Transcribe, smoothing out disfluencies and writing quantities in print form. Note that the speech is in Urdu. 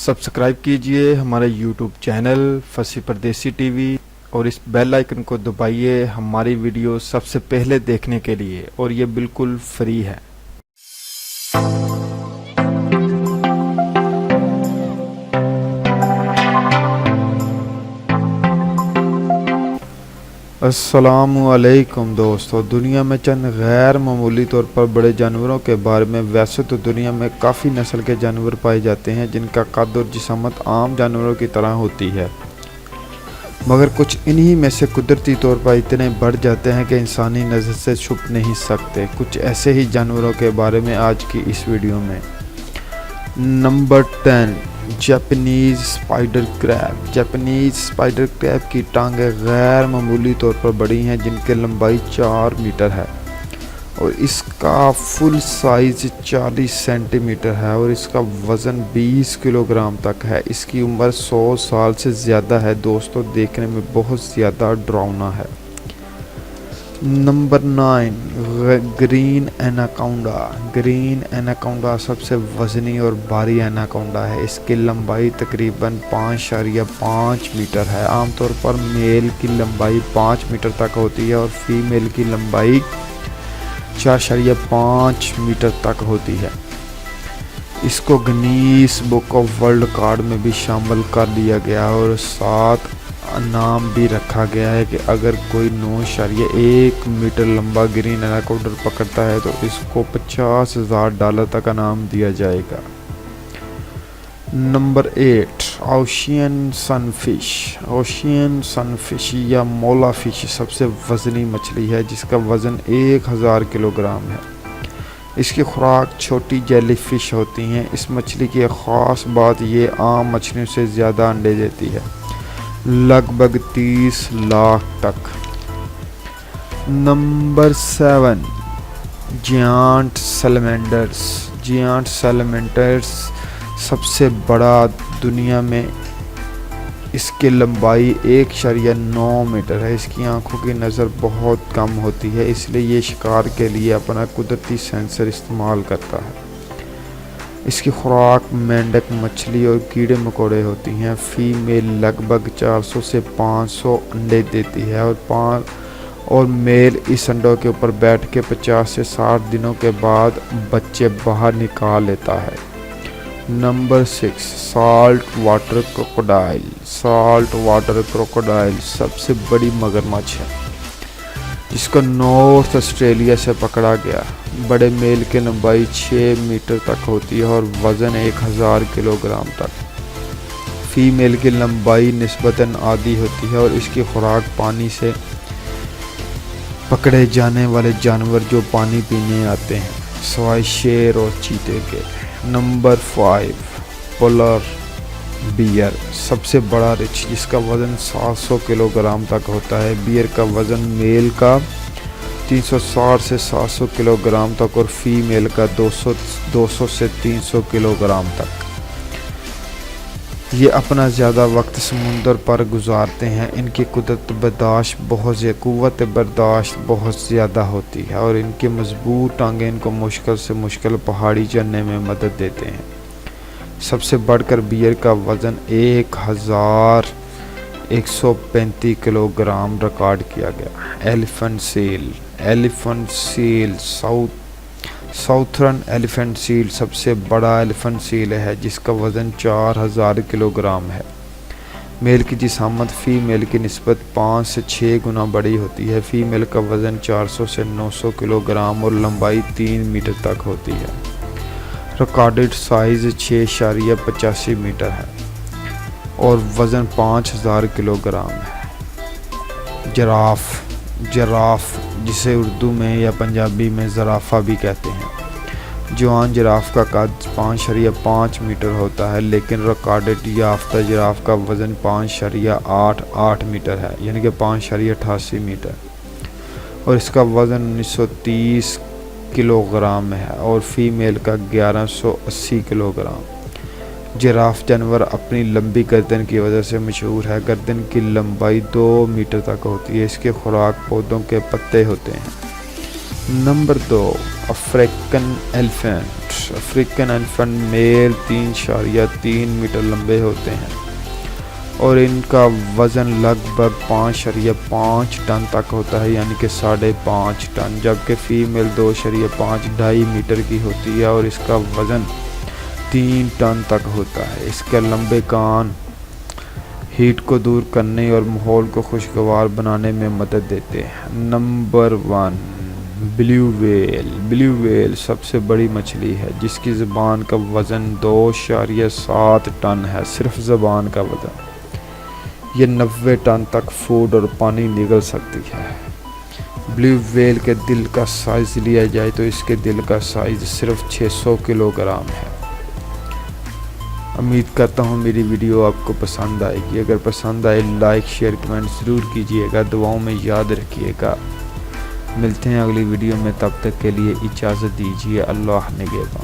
سبسکرائب کیجئے ہمارے یوٹیوب چینل فصیح پردیسی ٹی وی اور اس بیل آئیکن کو دبائیے ہماری ویڈیو سب سے پہلے دیکھنے کے لیے، اور یہ بالکل فری ہے۔ السلام علیکم دوستو، دنیا میں چند غیر معمولی طور پر بڑے جانوروں کے بارے میں۔ ویسے تو دنیا میں کافی نسل کے جانور پائے جاتے ہیں جن کا قد اور جسامت عام جانوروں کی طرح ہوتی ہے، مگر کچھ انہی میں سے قدرتی طور پر اتنے بڑھ جاتے ہیں کہ انسانی نظر سے چھپ نہیں سکتے۔ کچھ ایسے ہی جانوروں کے بارے میں آج کی اس ویڈیو میں۔ نمبر 10، جاپنیز اسپائڈر کریب۔ جاپنیز اسپائڈر کریب کی ٹانگیں غیر معمولی طور پر بڑی ہیں، جن کی لمبائی 4 میٹر ہے اور اس کا فل سائز 40 سینٹی میٹر ہے اور اس کا وزن 20 کلو گرام تک ہے۔ اس کی عمر 100 سال سے زیادہ ہے۔ دوستو، دیکھنے میں بہت زیادہ ڈراؤنا ہے۔ Number 9، green anaconda. Green anaconda سب سے وزنی اور بھاری ایناکونڈا ہے۔ اس کی لمبائی تقریباً 5.5 میٹر ہے۔ عام طور پر میل کی لمبائی 5 میٹر تک ہوتی ہے اور فیمیل کی لمبائی 4.5 میٹر تک ہوتی ہے۔ اس کو Guinness book of world record میں بھی شامل کر لیا گیا اور ساتھ انعام بھی رکھا گیا ہے کہ اگر کوئی 9.1 میٹر لمبا گرین ایناکونڈا پکڑتا ہے تو اس کو $50,000 تک انعام دیا جائے گا۔ نمبر 8، اوشین سن فش۔ اوشین سن فش یا مولا فش سب سے وزنی مچھلی ہے جس کا وزن 1000 کلو گرام ہے۔ اس کی خوراک چھوٹی جیلی فش ہوتی ہیں۔ اس مچھلی کی ایک خاص بات یہ عام مچھلیوں سے زیادہ انڈے دیتی ہے، لگ بھگ 30 لاکھ تک۔ Number 7، giant سیلمینڈرز۔ جیانٹ سیلمینڈرز سب سے بڑا دنیا میں۔ اس کی لمبائی 1.9 میٹر ہے۔ اس کی آنکھوں کی نظر بہت کم ہوتی ہے، اس لیے یہ شکار کے لیے اپنا قدرتی سینسر استعمال کرتا ہے۔ اس کی خوراک مینڈک مچھلی اور کیڑے مکوڑے ہوتی ہیں۔ فیمیل لگ بھگ 400 سے 500 انڈے دیتی ہے اور میل اس انڈوں کے اوپر بیٹھ کے 50 سے 60 دنوں کے بعد بچے باہر نکال لیتا ہے۔ Number 6، salt water crocodile. Salt water crocodile سب سے بڑی مگرمچھ ہے جس کو نارتھ آسٹریلیا سے پکڑا گیا۔ بڑے میل کی لمبائی 6 میٹر تک ہوتی ہے اور وزن 1000 کلو گرام تک۔ فیمیل کی لمبائی نسبتاً آدھی ہوتی ہے اور اس کی خوراک پانی سے پکڑے جانے والے جانور جو پانی پینے آتے ہیں، سوائے شیر اور چیتے کے۔ Number 5، polar beer. سب سے بڑا رچھ جس کا وزن 700 کلو گرام تک ہوتا ہے۔ بیئر کا وزن میل کا 360 سے 700 کلو گرام تک اور فیمیل کا 200 سے 300 کلو گرام تک۔ یہ اپنا زیادہ وقت سمندر پر گزارتے ہیں۔ ان کی قوت برداشت بہت زیادہ ہوتی ہے اور ان کی مضبوط ٹانگیں ان کو مشکل سے مشکل پہاڑی چڑھنے میں مدد دیتے ہیں۔ سب سے بڑھ کر بیئر کا وزن 1135 کلو گرام ریکارڈ کیا گیا۔ Elephant seal. Elephant seal southern elephant seal سب سے بڑا ایلیفنٹ سیل ہے جس کا وزن 4000 کلو گرام ہے۔ میل کی جسامت فیمیل کی نسبت 5 سے 6 گنا بڑی ہوتی ہے۔ فیمیل کا وزن 400 سے 900 کلو گرام اور لمبائی 3 میٹر تک ہوتی ہے۔ ریکارڈڈ سائز 6.85 میٹر ہے اور وزن 5000 کلو گرام ہے۔ جراف جسے اردو میں یا پنجابی میں زرافہ بھی کہتے ہیں۔ جوان جراف کا قد 5.5 میٹر ہوتا ہے، لیکن ریکارڈڈ یافتہ جراف کا وزن 5.88 میٹر ہے، یعنی کہ 5.88 میٹر، اور اس کا وزن 1930 کلو گرام ہے اور فیمیل کا 1180 کلو گرام۔ جراف جانور اپنی لمبی گردن کی وجہ سے مشہور ہے۔ گردن کی لمبائی 2 میٹر تک ہوتی ہے۔ اس کی خوراک پودوں کے پتے ہوتے ہیں۔ Number 2، African elephant. African elephant male 3.3 metre لمبے ہوتے ہیں اور ان کا وزن لگ بھگ 5.5 ٹن تک ہوتا ہے، یعنی کہ 5.5 ٹن، جبکہ فیمیل 2.5 میٹر کی ہوتی ہے اور اس کا وزن 3 ٹن تک ہوتا ہے۔ اس کے لمبے کان ہیٹ کو دور کرنے اور ماحول کو خوشگوار بنانے میں مدد دیتے ہیں۔ Number 1، blue whale. Blue whale سب سے بڑی مچھلی ہے جس کی زبان کا وزن 2.7 ٹن ہے، صرف زبان کا وزن۔ یہ 90 ٹن تک فوڈ اور پانی نگل سکتی ہے۔ بلیو ویل کے دل کا سائز لیا جائے تو اس کے دل کا سائز صرف 600 کلو گرام ہے۔ امید کرتا ہوں میری ویڈیو آپ کو پسند آئے گی۔ اگر پسند آئے لائک شیئر کمنٹ ضرور کیجیے گا، دعاؤں میں یاد رکھیے گا۔ ملتے ہیں اگلی ویڈیو میں، تب تک کے لیے اجازت دیجیے۔ اللہ نگہبان۔